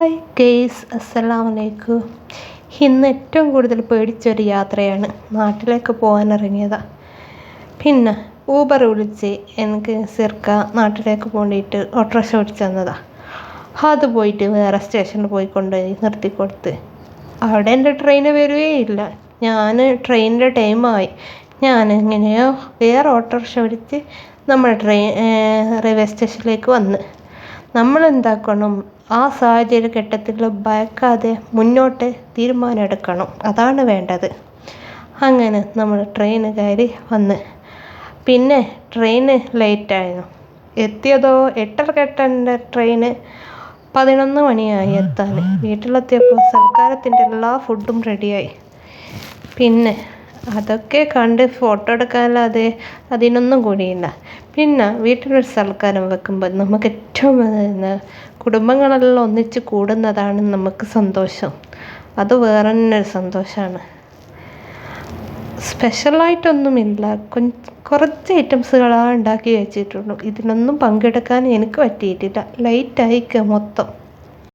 Hi guys, അസ്സലാമലൈക്കും. ഇന്ന് ഏറ്റവും കൂടുതൽ പേടിച്ചൊരു യാത്രയാണ്. നാട്ടിലേക്ക് പോകാൻ ഇറങ്ങിയതാണ്. പിന്നെ ഊബർ വിളിച്ച് എനിക്ക് സിർക്ക നാട്ടിലേക്ക് പോണ്ടിയിട്ട് ഓട്ടോറിക്ഷ ഓടിച്ചു തന്നതാണ്. അത് പോയിട്ട് വേറെ സ്റ്റേഷനിൽ പോയി കൊണ്ടുപോയി നിർത്തിക്കൊടുത്ത്. അവിടെ എൻ്റെ ട്രെയിന് വരികയില്ല. ഞാൻ ട്രെയിനിൻ്റെ ടൈമായി. ഞാൻ എങ്ങനെയോ വേറെ ഓട്ടോറിക്ഷ വിളിച്ച് നമ്മൾ റെയിൽവേ സ്റ്റേഷനിലേക്ക് വന്ന്. നമ്മൾ എന്താക്കണം, ആ സാഹചര്യഘട്ടത്തിൽ ഭയക്കാതെ മുന്നോട്ട് തീരുമാനം എടുക്കണം. അതാണ് വേണ്ടത്. അങ്ങനെ നമ്മൾ ട്രെയിൻ കയറി വന്ന്. പിന്നെ ട്രെയിന് ലേറ്റായിരുന്നു. എത്തിയതോ 8:30 ട്രെയിന് 11 മണിയായി എത്താൻ. വീട്ടിലെത്തിയപ്പോൾ സൽക്കാരത്തിൻ്റെ എല്ലാ ഫുഡും റെഡിയായി. പിന്നെ അതൊക്കെ കണ്ട് ഫോട്ടോ എടുക്കാനല്ലാതെ അതിനൊന്നും കൂടിയില്ല. പിന്നെ വീട്ടിലൊരു സൽക്കാരം വെക്കുമ്പോൾ നമുക്ക് ഏറ്റവും കുടുംബങ്ങളെല്ലാം ഒന്നിച്ച് കൂടുന്നതാണ് നമുക്ക് സന്തോഷം. അത് വേറെ തന്നെ ഒരു സന്തോഷമാണ്. സ്പെഷ്യലായിട്ടൊന്നുമില്ല, കുറച്ച് ഐറ്റംസുകളാണ് ഉണ്ടാക്കി വെച്ചിട്ടുള്ളൂ. ഇതിനൊന്നും പങ്കെടുക്കാൻ എനിക്ക് പറ്റിയിട്ടില്ല. ലൈറ്റായിക്കുക മൊത്തം.